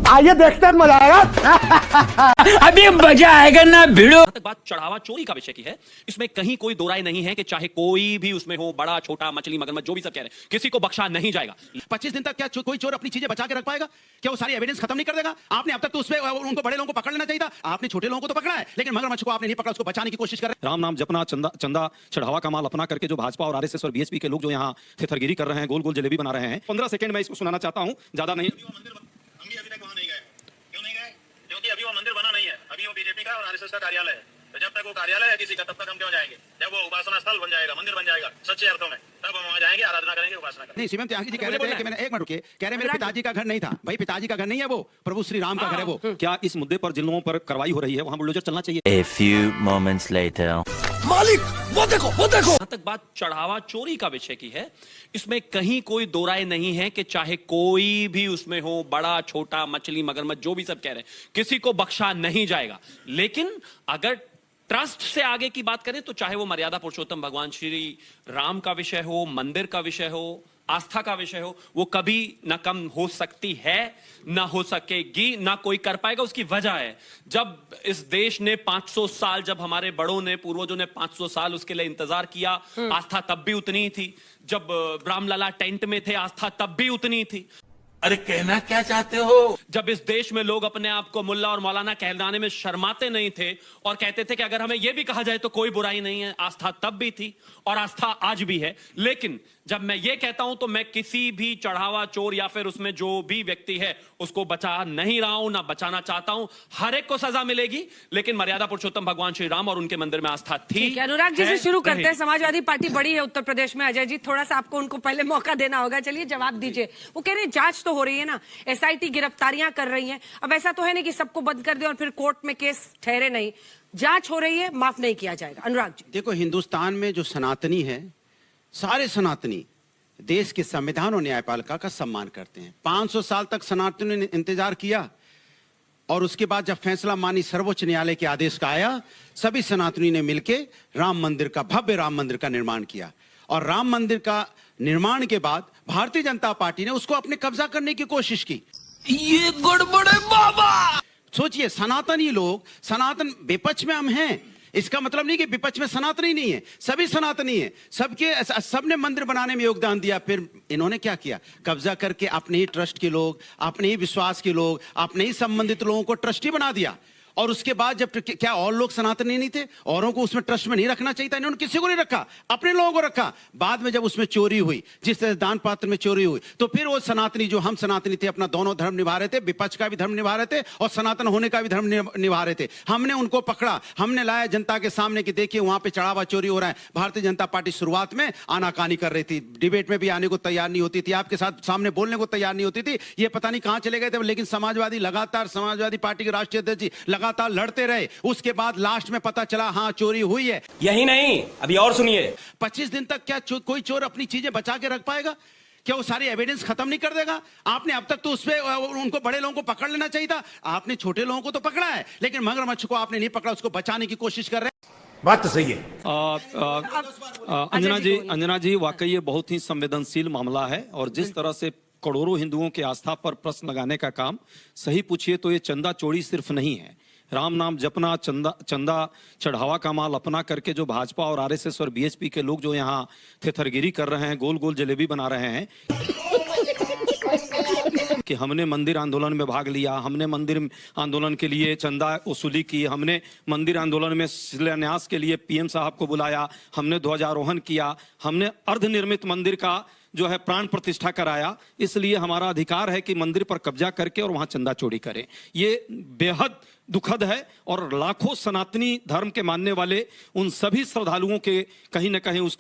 आइए देखते हैं, मजा आएगा। अभी मजा आएगा ना भिड़ो। तक बात चढ़ावा चोरी का विषय की है, इसमें कहीं कोई दो राय नहीं है कि चाहे कोई भी उसमें हो, बड़ा छोटा मछली मगरमच्छ जो भी सब कह रहे हैं, किसी को बख्शा नहीं जाएगा। 25 दिन तक क्या कोई चोर अपनी चीजें बचा के रख पाएगा? क्या वो सारी एविडेंस खत्म नहीं कर देगा? आपने अब तक तो उसमें उनको बड़े लोगों को पकड़ लेना चाहिए था। आपने छोटे लोगों को तो पकड़ा है, लेकिन मगरमच्छ को आपने नहीं पकड़ा, उसको बचाने की कोशिश कर रहे हैं। राम नाम जपना, चंदा चढ़ावा का माल अपना करके जो भाजपा और आरएसएस और बीएसपी के लोग जो यहाँ थेथरगिरी कर रहे हैं, गोल गोल जलेबी बना रहे हैं। 15 सेकंड में इसको सुनाना चाहता हूँ, ज्यादा नहीं। अभी तक वहां नहीं गए। क्यों नहीं गए? क्योंकि अभी वो मंदिर बना नहीं है। अभी वो बीजेपी का और आरएसएस का कार्यालय है। तो जब तक वो कार्यालय है किसी का, तब तक हम क्यों जाएंगे? जब वो उपासना स्थल बन जाएगा, मंदिर बन जाएगा सच्चे अर्थों में, तब हम वहां जाएंगे, आराधना करेंगे, उपासना करेंगे। नहीं, शिवम त्यागी जी कह रहे थे कि मैंने एक मिनट रुकिए, कह रहे मेरे पिताजी का घर नहीं था। भाई पिताजी का घर नहीं है वो, प्रभु श्री राम का घर है वो। क्या इस मुद्दे पर जिन लोगों पर कार्रवाई हो रही है वहां बुलडोजर चलना चाहिए? A few moments later. मालिक वो देखो वो देखो। जहां तक बात चढ़ावा चोरी का विषय की है, इसमें कहीं कोई दो राय नहीं है कि चाहे कोई भी उसमें हो, बड़ा छोटा मछली मगरमच्छ जो भी सब कह रहे हैं, किसी को बख्शा नहीं जाएगा। लेकिन अगर ट्रस्ट से आगे की बात करें तो चाहे वो मर्यादा पुरुषोत्तम भगवान श्री राम का विषय हो, मंदिर का विषय हो, आस्था का विषय हो, वो कभी ना कम हो सकती है, ना हो सकेगी, ना कोई कर पाएगा। उसकी वजह है, जब इस देश ने 500 साल, जब हमारे बड़ों ने, पूर्वजों ने 500 साल उसके लिए इंतजार किया, आस्था तब भी उतनी ही थी। जब रामलला टेंट में थे, आस्था तब भी उतनी थी। अरे कहना क्या चाहते हो? जब इस देश में लोग अपने आप को मुल्ला और मौलाना कहलाने में शर्माते नहीं थे और कहते थे कि अगर हमें यह भी कहा जाए तो कोई बुराई नहीं है, आस्था तब भी थी और आस्था आज भी है। लेकिन जब मैं ये कहता हूं तो मैं किसी भी चढ़ावा चोर या फिर उसमें जो भी व्यक्ति है उसको बचा नहीं रहा हूं, ना बचाना चाहता हूं। हर एक को सजा मिलेगी, लेकिन मर्यादा पुरुषोत्तम भगवान श्री राम और उनके मंदिर में आस्था थी। अनुराग जी से शुरू करते हैं। समाजवादी पार्टी बड़ी है उत्तर प्रदेश में। अजय जी, थोड़ा सा आपको उनको पहले मौका देना होगा। चलिए जवाब दीजिए। वो कह रहे हैं जांच तो हो रही है ना, एसआईटी गिरफ्तारियां कर रही है। अब ऐसा तो है नहीं कि सबको बंद कर दे और फिर कोर्ट में केस ठहरे नहीं। जांच हो रही है, माफ नहीं किया जाएगा। अनुराग जी, देखो, हिंदुस्तान में जो सनातनी है, सारे सनातनी देश के संविधान और न्यायपालिका का सम्मान करते हैं। 500 साल तक सनातनी ने इंतजार किया और उसके बाद जब फैसला मानी सर्वोच्च न्यायालय के आदेश का आया, सभी सनातनी ने मिलकर राम मंदिर का, भव्य राम मंदिर का निर्माण किया। और राम मंदिर का निर्माण के बाद भारतीय जनता पार्टी ने उसको अपने कब्जा करने की कोशिश की। ये गड़बड़ है बाबा। सोचिए, सनातनी लोग, सनातन विपक्ष में हम हैं, इसका मतलब नहीं कि विपक्ष में सनातनी नहीं है, सभी सनातनी है, सबने मंदिर बनाने में योगदान दिया। फिर इन्होंने क्या किया? कब्जा करके अपने ही ट्रस्ट के लोग, अपने ही विश्वास के लोग, अपने ही संबंधित लोगों को ट्रस्टी बना दिया। और उसके बाद जब क्या और लोग सनातनी नहीं थे? औरों को उसमें ट्रस्ट में नहीं रखना चाहिए था? इन्होंने किसी को नहीं रखा, अपने लोगों को रखा। बाद में जब उसमें चोरी हुई, जिस तरह दान पात्र में चोरी हुई, तो फिर वो सनातनी, जो हम सनातनी थे, अपना दोनों धर्म निभा रहे थे, विपक्ष का भी धर्म निभा रहे थे और सनातन होने का भी धर्म निभा रहे थे। हमने उनको पकड़ा, हमने लाया जनता के सामने कि देखिए वहां पे चढ़ावा चोरी हो रहा है। भारतीय जनता पार्टी शुरुआत में आनाकानी कर रही थी, डिबेट में भी आने को तैयार नहीं होती थी, आपके साथ सामने बोलने को तैयार नहीं होती थी। ये पता नहीं कहां चले गए थे। लेकिन समाजवादी लगातार, समाजवादी पार्टी के राष्ट्रीय अध्यक्ष जी लगातार लड़ते रहे। उसके बाद लास्ट में पता चला हाँ चोरी हुई है। यही नहीं, अभी और सुनिए। 25 दिन तक क्या कोई चोर अपनी चीजें बचा के रख पाएगा? क्या वो सारी एविडेंस खत्म नहीं कर देगा? आपने अब तक तो उसपे उनको बड़े लोगों को पकड़ लेना चाहिए था। आपने छोटे लोगों को तो पकड़ा है, लेकिन मगरमच्छ को आपने नहीं पकड़ा, उसको बचाने की कोशिश कर रहे हैं। बात तो सही है। अंजना जी, वाकई ये बहुत ही संवेदनशील मामला है और जिस तरह से करोड़ों हिंदुओं की आस्था पर प्रश्न लगाने का काम, सही पूछिए तो ये चंदा चोरी सिर्फ नहीं है। राम नाम जपना, चंदा चढ़ावा का माल अपना करके जो भाजपा और आरएसएस और बीएसपी के लोग जो यहाँ थेथरगिरी कर रहे हैं, गोल गोल जलेबी बना रहे हैं कि हमने मंदिर आंदोलन में भाग लिया, हमने मंदिर आंदोलन के लिए चंदा वसूली की, हमने मंदिर आंदोलन में शिलान्यास के लिए पीएम साहब को बुलाया, हमने ध्वजारोहण किया, हमने अर्धनिर्मित मंदिर का जो है प्राण प्रतिष्ठा कराया, इसलिए हमारा अधिकार है कि मंदिर पर कब्जा करके और वहां चंदा चोरी करें। ये बेहद दुखद है और लाखों सनातनी धर्म के मानने वाले उन सभी श्रद्धालुओं के कहीं ना कहीं उस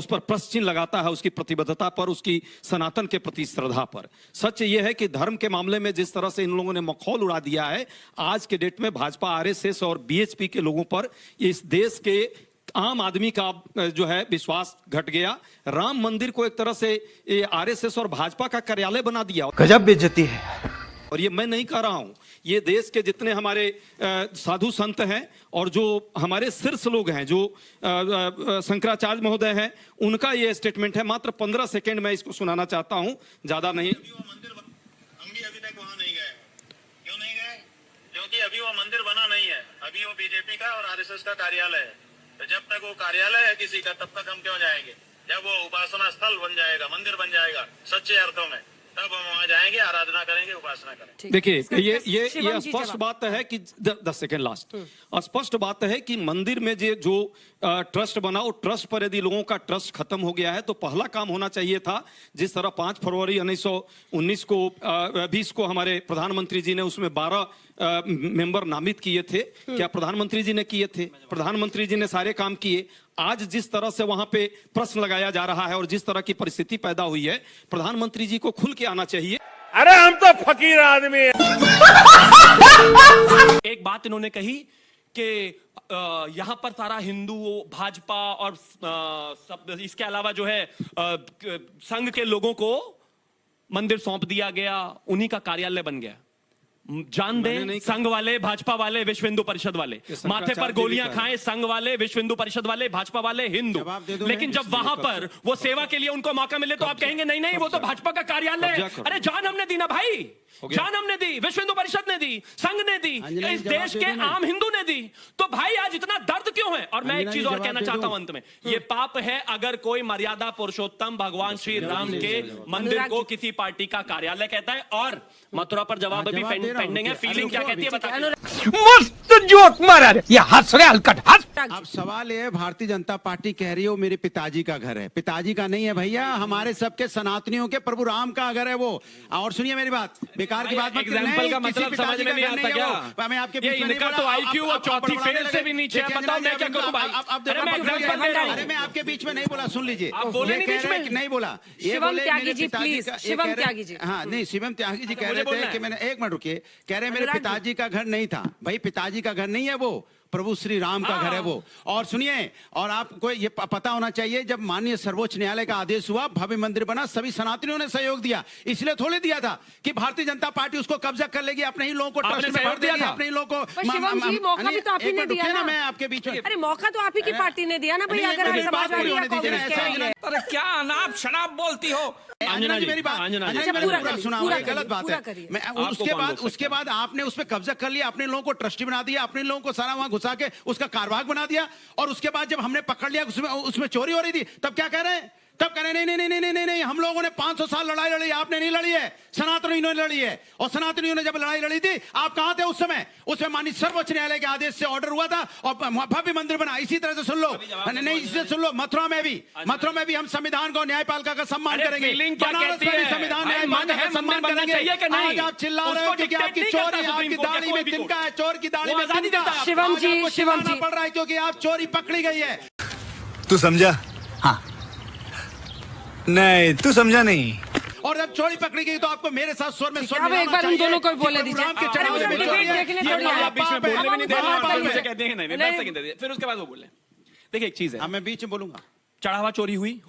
पर प्रश्न चिन्ह लगाता है, उसकी प्रतिबद्धता पर, उसकी सनातन के प्रति श्रद्धा पर। सच ये है कि धर्म के मामले में जिस तरह से इन लोगों ने मखौल उड़ा दिया है, आज के डेट में भाजपा, आरएसएस और बीएचपी के लोगों पर इस देश के आम आदमी का जो है विश्वास घट गया। राम मंदिर को एक तरह से आरएसएस और भाजपा का कार्यालय बना दिया। गजब बेइज्जती है। और ये मैं नहीं कह रहा हूं, ये देश के जितने हमारे साधु संत हैं और जो हमारे शीर्ष लोग हैं, जो शंकराचार्य महोदय हैं, उनका ये स्टेटमेंट है। मात्र 15 सेकंड में इसको सुनाना चाहता हूं, ज्यादा नहीं। हम भी अभी तक वहां नहीं गए। आरएसएस का कार्यालय है, तो जब तक वो कार्यालय है किसी का, तब तक हम क्यों जाएंगे? जब वो उपासना स्थल बन जाएगा, मंदिर बन जाएगा सच्चे अर्थों में, तब हम वहां जाएंगे, आराधना करेंगे, उपासना करेंगे। देखिए ये शिवम जी स्पष्ट जवाब। बात है कि 10 सेकंड लास्ट, स्पष्ट बात है कि मंदिर में जो ट्रस्ट बना, वो ट्रस्ट पर यदि लोगों का ट्रस्ट खत्म हो गया है तो पहला काम होना चाहिए था, जिस तरह 5 फरवरी 1919 को 20 को हमारे प्रधानमंत्री जी ने उसमें 12 मेंबर नामित किए थे। क्या प्रधानमंत्री जी ने किए थे? प्रधानमंत्री जी ने सारे काम किए। आज जिस तरह से वहां पे प्रश्न लगाया जा रहा है और जिस तरह की परिस्थिति पैदा हुई है, प्रधानमंत्री जी को खुल के आना चाहिए। अरे हम तो फकीर आदमी हैं। एक बात इन्होंने कही कि यहां पर सारा हिंदू, भाजपा और सब, इसके अलावा जो है संघ के लोगों को मंदिर सौंप दिया गया, उन्हीं का कार्यालय बन गया। जान दें संघ वाले, भाजपा वाले, विश्व हिंदू परिषद वाले, माथे पर गोलियां खाएं संघ वाले, विश्व हिंदू परिषद वाले, भाजपा वाले, हिंदू, लेकिन जब वहां पर वो सेवा के लिए उनको मौका मिले तो आप कहेंगे नहीं नहीं वो तो भाजपा का कार्यालय है। अरे जान हमने दी ना भाई, जान हमने दी, विश्व हिंदू परिषद ने दी, संघ ने दी, इस देश के आम हिंदू ने दी, तो भाई आज इतना दर्द क्यों है? और मैं एक चीज और कहना चाहता हूं अंत में, ये पाप है अगर कोई मर्यादा पुरुषोत्तम भगवान श्री राम के मंदिर को किसी पार्टी का कार्यालय कहता है। और मथुरा पर जवाब अभी पेंडिंग है, फीलिंग क्या कहती है बताइए। मस्त जोक मारा रे। ये हंस रहे हलकट हंस। अब सवाल ये है, भारतीय जनता पार्टी कह रही है वो मेरे पिताजी का घर है। पिताजी का नहीं है भैया, हमारे सबके सनातनियों के प्रभु राम का घर है वो। और सुनिए मेरी बात, बेकार की बात मत करिए। एग्जाम्पल का मतलब समझ में नहीं आता क्या? मैं आपके ये बीच में नहीं इनका बोला। तो आईक्यू और चौथी फेल से भी नीचे है, बताओ मैं क्या करूं भाई? अरे मैं एग्जाम्पल दे रहा हूं। अरे मैं आपके बीच में नहीं बोला, सुन लीजिए। आप बोले नहीं बीच में? नहीं बोला। ये शिवम बोले त्यागी मेरे जी, पिताजी प्लीज, का। शिवम त्यागी जी। हाँ नहीं, शिवम त्यागी जी कह मुझे रहे बोलना थे है। कि मैंने, एक मिनट रुकिए, कह रहे मेरे अनुराग जी। पिताजी का घर नहीं था। भाई पिताजी का घर नहीं है वो, प्रभु श्री राम का घर है वो। और सुनिए, और आपको ये पता होना चाहिए, जब माननीय सर्वोच्च न्यायालय का आदेश हुआ, भव्य मंदिर बना, सभी सनातनियों ने सहयोग दिया। इसलिए थोड़ी दिया था कि भारतीय जनता पार्टी उसको कब्जा कर लेगी, अपने ही लोगों को ट्रस्ट में भर देगी, अपने ही लोगों को। पर शिवम जी, मौका भी तो आप ही ने दिया ना। मैं आपके बीच में, अरे मौका तो आप ही की पार्टी ने दिया ना भाई, अगर आप समाजवादी या कांग्रेस के हैं। अरे क्या अनाप शनाप बोलती हो? अंजना जी मेरी बात, अंजना जी, अंजना जी, पूरा मैंने करिए, सुना, पूरा ये गलत करिए, बात पूरा है। करिए। मैं आपको उसके कौन बाद रोक सकता उसके बाद आपने उस पर कब्जा कर लिया, अपने लोगों को ट्रस्टी बना दिया, अपने लोगों को सारा वहां घुसा के उसका कारवाक बना दिया। और उसके बाद जब हमने पकड़ लिया उसमें चोरी हो रही थी, तब क्या कह रहे हैं? तब कह रहे नहीं नहीं नहीं नहीं नहीं नहीं, हम लोगों ने 500 साल लड़ाई लड़ी, आपने नहीं लड़ी है, सनातनियों ने लड़ी है। और सनातनियों ने जब लड़ाई लड़ी थी, आप कहां थे उस समय? उसमें माननीय सर्वोच्च न्यायालय के आदेश से ऑर्डर हुआ था और भव्य मंदिर बना। इसी तरह से सुन लो, नहीं इससे सुन लो, मथुरा में भी हम संविधान को, न्यायपालिका का सम्मान करेंगे। बनारस में भी संविधान न्यायपालिका का सम्मान करेंगे। आज आप चिल्ला रहे हो क्योंकि आपकी चोरी, आपकी दाढ़ी में तिनका है, चोर की दाढ़ी में तिनका। शिवम जी, आपको शिवम चिल्लाना जी। पड़ रहा है क्योंकि आप चोरी पकड़ी गई है। तू समझा? हाँ। नहीं तू समझा नहीं। और जब चोरी पकड़ी गई तो आपको मेरे साथ स्वर में स्वर अब एक मिलाना बार उन चाहिए दोनों को कि बोलने प्रभु दीजिए। राम के अरे चरणों उसे में डिबेट चोरी है। देखने ये थोड़ी आप है। बीच में बोलने भी नहीं दे रहे, अब आप हम मुझे कहते हैं नहीं, 10 सेकंड दे दिए, फिर उसके बाद वो बोले। देखिए एक चीज है, अब मैं बीच में बोलूंगा। चढ़ावा चोरी हुई,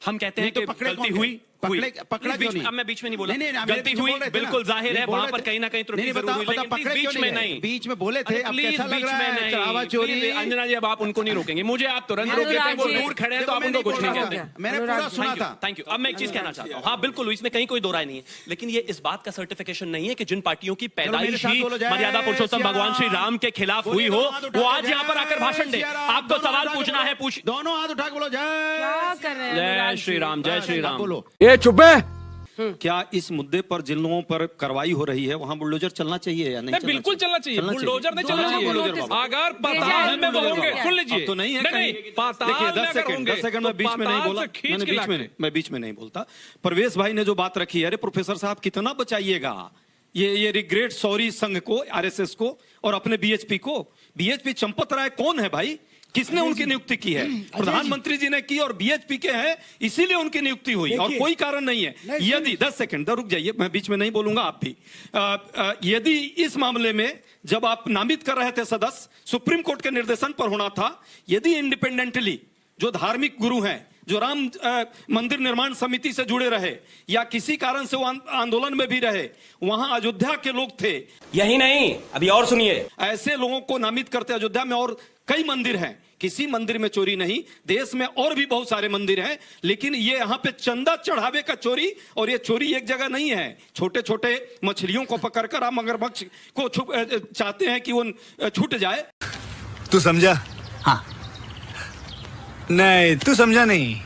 हम कहते हैं नहीं तो कि पकड़े गलती कौन हुई गए? पकड़ा बीच क्यों में, नहीं? अब मैं बीच में नहीं बोला, नहीं, मेरे गलती बीच में हुई, बोल रहे थे ना। बिल्कुल जाहिर है, नहीं, बोल वहां रहे पर थे। कहीं ना कहीं त्रुटि नहीं, जरूर हुई, लेकिन पकड़े बीच क्यों में नहीं? नहीं, बीच में बोले थे, अब प्लीज कैसा लग बीच रहा में है? चढ़ावा नहीं, चोरी। प्लीज, अंजना जी अब आप उनको नहीं रोकेंगे, मुझे आप तुरंत रोक देते हैं, अनुराग वो जी। दूर खड़े हैं तो देखो, आप मैं उनको नहीं कुछ नहीं बोल रहा कहते। था। मैंने पूरा सुना था। Thank you. अब मैं एक चीज कहना चाहता हूँ, हाँ बिल्कुल, इसमें कहीं कोई दो राय नहीं है, लेकिन ये इस बात का सर्टिफिकेशन नहीं है कि जिन पार्टियों की मेरे पैदाइश साथ ही बोलो, जय मर्यादा पुरुषोत्तम सिया भगवान श्री राम। राम के खिलाफ हुई बोलिए, हो, दोनों हाथ उठा वो के, आज यहाँ पर आकर जय भाषण दे, सिया राम। आपको दोनों सवाल हाथ पूछना है, उठा- पूछ। दोनों हाथ उठा के बोलो जय। क्या कर रहे हैं अनुराग जय जी? श्री राम, जय श्री राम। बोलो। ये चुप है। क्या इस मुद्दे पर जिन लोगों पर कार्रवाई हो रही है वहां बुलडोजर चलना चाहिए या नहीं? बिल्कुल चलना चाहिए, बुलडोजर नहीं चलना चाहिए। बुलडोजर बाबा। अगर पाताल में वो होंगे, सुन लीजिए, अब तो नहीं है नहीं, कहीं। पाताल देखिए, में 10 अगर सेकंड होंगे, 10 सेकंड तो मैं बीच में नहीं पाताल बोला, से खींच मैंने के बीच में लाते। मैं बीच में नहीं बोलता। परवेश भाई ने जो बात रखी है, अरे प्रोफेसर साहब कितना बचाइएगा ये रिग्रेट सॉरी संघ को, आरएसएस को और अपने बीएचपी को। बीएचपी चंपत राय कौन है भाई? किसने उनकी नियुक्ति की है? प्रधानमंत्री जी ने की और बीएचपी के हैं, इसीलिए उनकी नियुक्ति हुई और कोई कारण नहीं है। यदि 10 सेकंड रुक जाइए, मैं बीच में नहीं बोलूंगा, आप भी। यदि इस मामले में जब आप नामित कर रहे थे सदस्य, सुप्रीम कोर्ट के निर्देशन पर होना था। यदि इंडिपेंडेंटली जो धार्मिक गुरु हैं, जो राम मंदिर निर्माण समिति से जुड़े रहे या किसी कारण से वो आंदोलन में भी रहे, वहां अयोध्या के लोग थे, यही नहीं, अभी और सुनिए। ऐसे लोगों को नामित करते। अयोध्या में और कई मंदिर हैं, किसी मंदिर में चोरी नहीं, देश में और भी बहुत सारे मंदिर हैं, लेकिन ये यहाँ पे चंदा चढ़ावे का चोरी, और ये चोरी एक जगह नहीं है। छोटे छोटे मछलियों को पकड़कर आप मगरमच्छ को चाहते हैं कि वो छूट जाए। तू समझा? हाँ। नहीं, तू समझा नहीं।